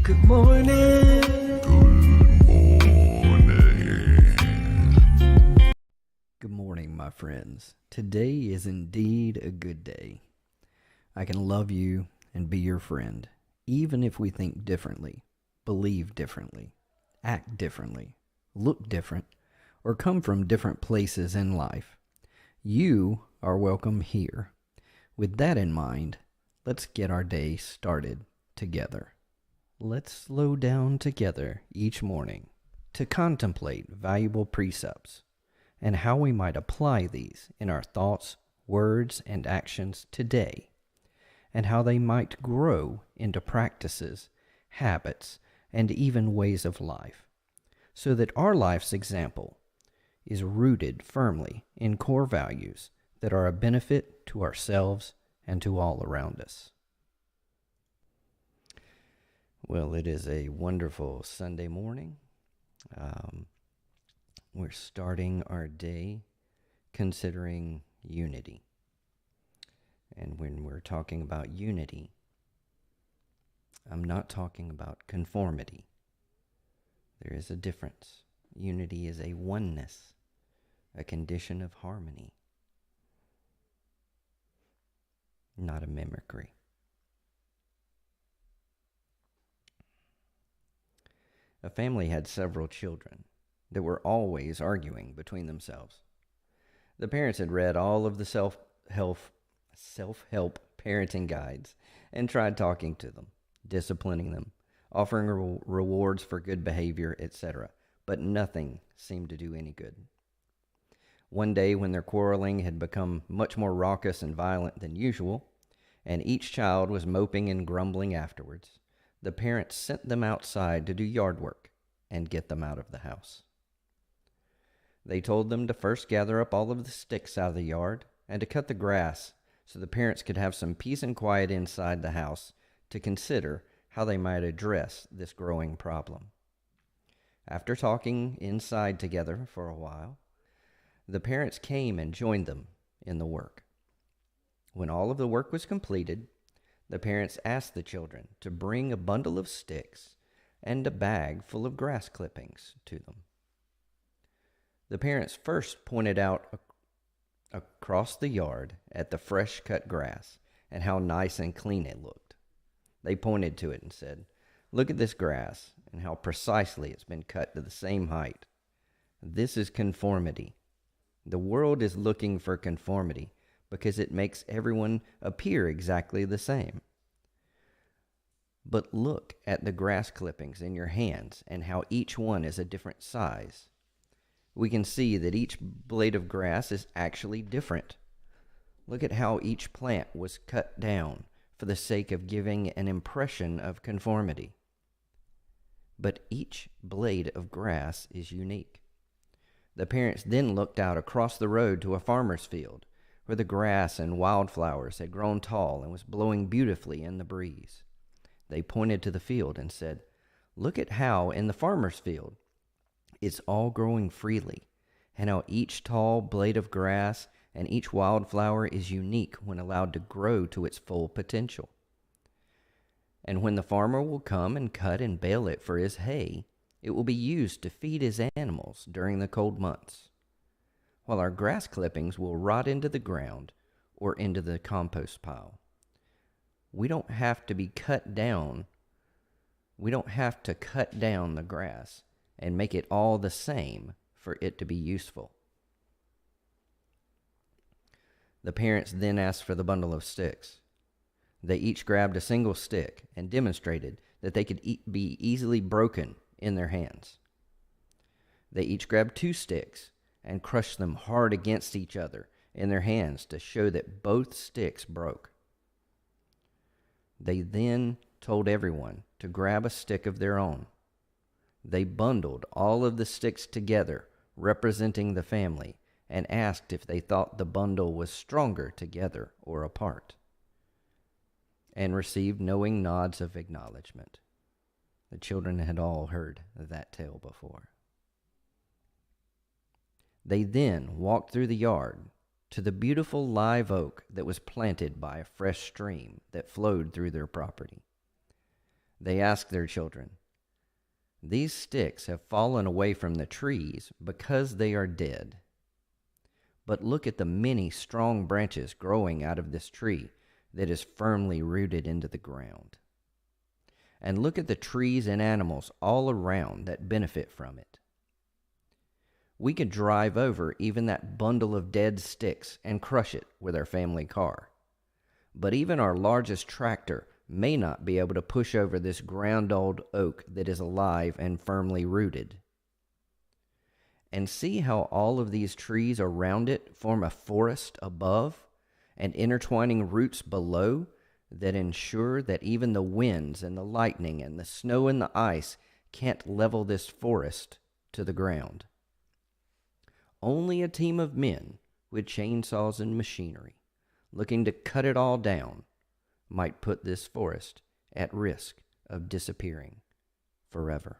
Good morning. Good morning, my friends. Today is indeed a good day. I can love you and be your friend, even if we think differently, believe differently, act differently, look different, or come from different places in life. You are welcome here. With that in mind, let's get our day started together. Let's slow down together each morning to contemplate valuable precepts and how we might apply these in our thoughts, words, and actions today, and how they might grow into practices, habits, and even ways of life, so that our life's example is rooted firmly in core values that are a benefit to ourselves and to all around us. Well, it is a wonderful Sunday morning. We're starting our day considering unity. And when we're talking about unity, I'm not talking about conformity. There is a difference. Unity is a oneness, a condition of harmony, not a mimicry. A family had several children that were always arguing between themselves. The parents had read all of the self-help parenting guides and tried talking to them, disciplining them, offering rewards for good behavior, etc., but nothing seemed to do any good. One day, when their quarreling had become much more raucous and violent than usual, and each child was moping and grumbling afterwards, the parents sent them outside to do yard work and get them out of the house. They told them to first gather up all of the sticks out of the yard and to cut the grass so the parents could have some peace and quiet inside the house to consider how they might address this growing problem. After talking inside together for a while, the parents came and joined them in the work. When all of the work was completed, the parents asked the children to bring a bundle of sticks and a bag full of grass clippings to them. The parents first pointed out across the yard at the fresh cut grass and how nice and clean it looked. They pointed to it and said, "Look at this grass and how precisely it's been cut to the same height. This is conformity. The world is looking for conformity because it makes everyone appear exactly the same. But look at the grass clippings in your hands and how each one is a different size. We can see that each blade of grass is actually different. Look at how each plant was cut down for the sake of giving an impression of conformity. But each blade of grass is unique." The parents then looked out across the road to a farmer's field where the grass and wildflowers had grown tall and was blowing beautifully in the breeze. They pointed to the field and said, "Look at how in the farmer's field it's all growing freely, and how each tall blade of grass and each wildflower is unique when allowed to grow to its full potential. And when the farmer will come and cut and bale it for his hay, it will be used to feed his animals during the cold months, while our grass clippings will rot into the ground or into the compost pile. We don't have to cut down the grass and make it all the same for it to be useful." The parents then asked for the bundle of sticks. They each grabbed a single stick and demonstrated that they could be easily broken in their hands. They each grabbed 2 sticks and crushed them hard against each other in their hands to show that both sticks broke. They then told everyone to grab a stick of their own. They bundled all of the sticks together, representing the family, and asked if they thought the bundle was stronger together or apart, and received knowing nods of acknowledgement. The children had all heard that tale before. They then walked through the yard to the beautiful live oak that was planted by a fresh stream that flowed through their property. They asked their children, "These sticks have fallen away from the trees because they are dead. But look at the many strong branches growing out of this tree that is firmly rooted into the ground. And look at the trees and animals all around that benefit from it. We could drive over even that bundle of dead sticks and crush it with our family car. But even our largest tractor may not be able to push over this ground old oak that is alive and firmly rooted. And see how all of these trees around it form a forest above and intertwining roots below that ensure that even the winds and the lightning and the snow and the ice can't level this forest to the ground. Only a team of men with chainsaws and machinery looking to cut it all down might put this forest at risk of disappearing forever."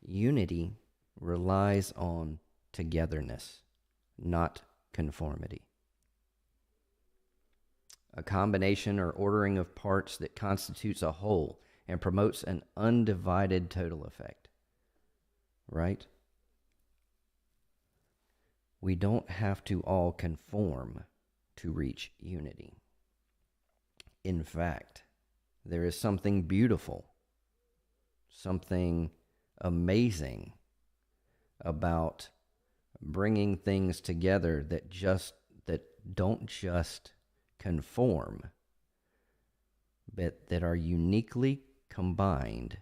Unity relies on togetherness, not conformity. A combination or ordering of parts that constitutes a whole and promotes an undivided total effect. Right? We don't have to all conform to reach unity. In fact, there is something beautiful, something amazing about bringing things together that don't just conform, but that are uniquely combined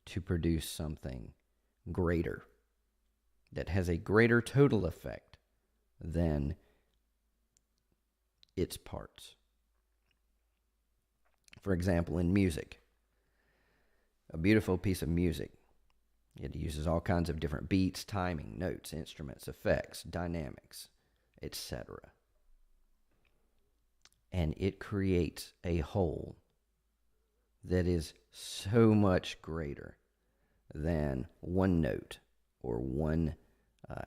to produce something greater, that has a greater total effect than its parts. For example, in music, a beautiful piece of music, it uses all kinds of different beats, timing, notes, instruments, effects, dynamics, etc. And it creates a whole that is so much greater than one note or one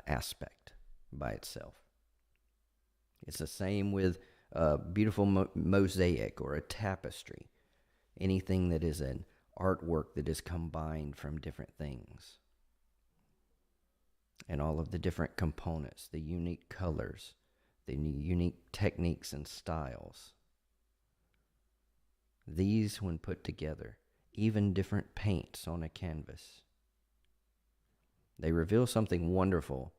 aspect by itself. It's the same with a beautiful mosaic or a tapestry, anything that is an artwork that is combined from different things. And all of the different components, the unique colors, the unique techniques and styles. These, when put together, even different paints on a canvas, they reveal something wonderful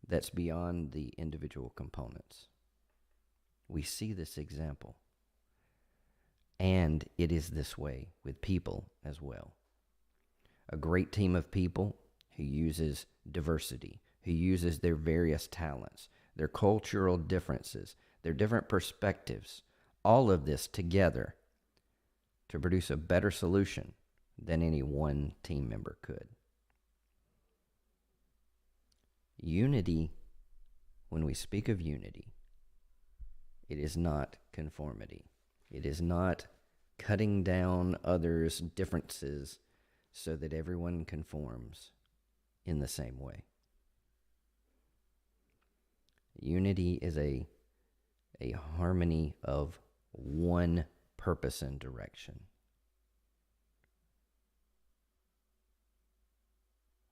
that's beyond the individual components. We see this example. And it is this way with people as well. A great team of people who uses diversity, who uses their various talents, their cultural differences, their different perspectives, all of this together to produce a better solution than any one team member could. Unity, when we speak of unity, it is not conformity. It is not cutting down others' differences so that everyone conforms in the same way. Unity is a harmony of one purpose and direction.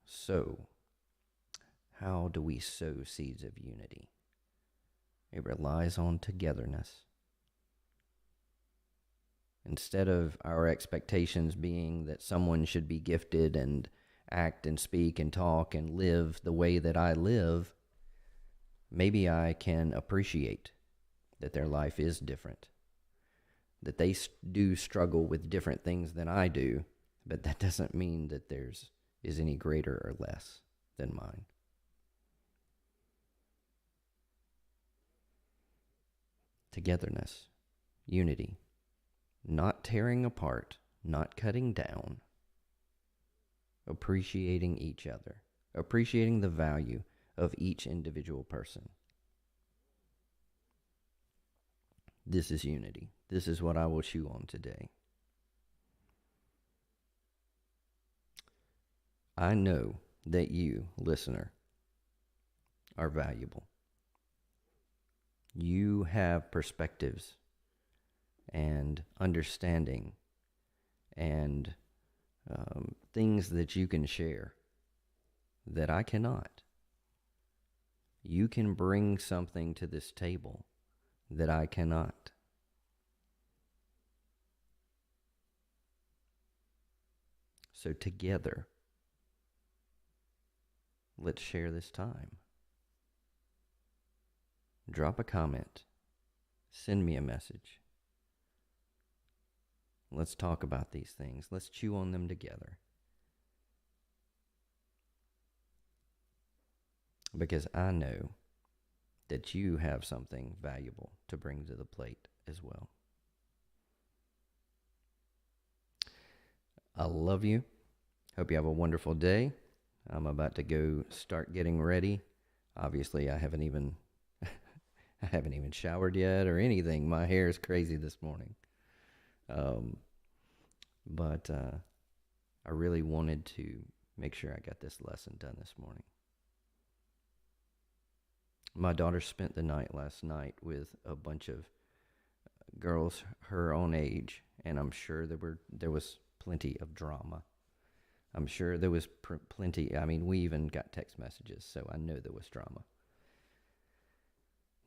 So, how do we sow seeds of unity? It relies on togetherness. Instead of our expectations being that someone should be gifted and act and speak and talk and live the way that I live, maybe I can appreciate that their life is different, that they do struggle with different things than I do, but that doesn't mean that theirs is any greater or less than mine. Togetherness, unity, not tearing apart, not cutting down, appreciating each other, appreciating the value of each individual person. This is unity. This is what I will chew on today. I know that you, listener, are valuable. You have perspectives and understanding and things that you can share that I cannot. You can bring something to this table that I cannot. So together, let's share this time. Drop a comment. Send me a message. Let's talk about these things. Let's chew on them together. Because I know that you have something valuable to bring to the plate as well. I love you. Hope you have a wonderful day. I'm about to go start getting ready. Obviously, I haven't even showered yet or anything. My hair is crazy this morning. But I really wanted to make sure I got this lesson done this morning. My daughter spent the night last night with a bunch of girls her own age, and I'm sure there was plenty of drama. I'm sure there was plenty. I mean, we even got text messages, so I know there was drama.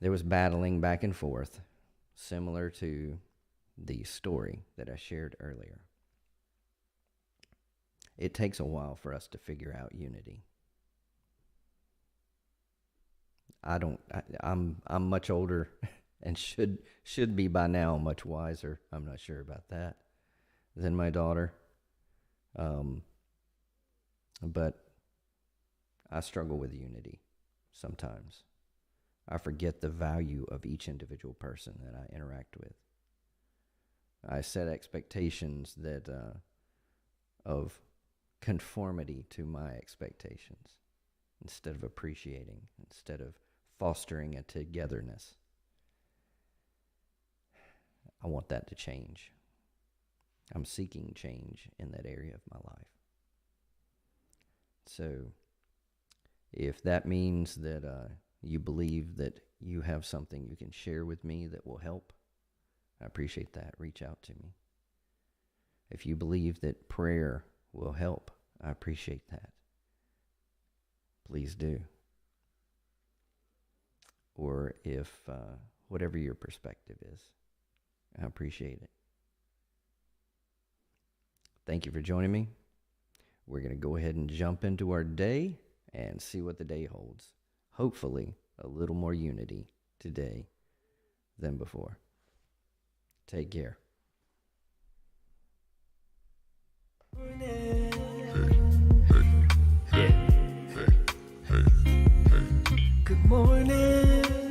There was battling back and forth, similar to the story that I shared earlier. It takes a while for us to figure out unity. I'm much older and should be by now much wiser. I'm not sure about that than my daughter. But I struggle with unity sometimes. I forget the value of each individual person that I interact with. I set expectations that of conformity to my expectations instead of appreciating, instead of fostering a togetherness. I want that to change. I'm seeking change in that area of my life. So if that means that you believe that you have something you can share with me that will help, I appreciate that. Reach out to me. If you believe that prayer will help, I appreciate that. Please do. Or if whatever your perspective is, I appreciate it. Thank you for joining me. We're going to go ahead and jump into our day and see what the day holds. Hopefully, a little more unity today than before. Take care. Good morning.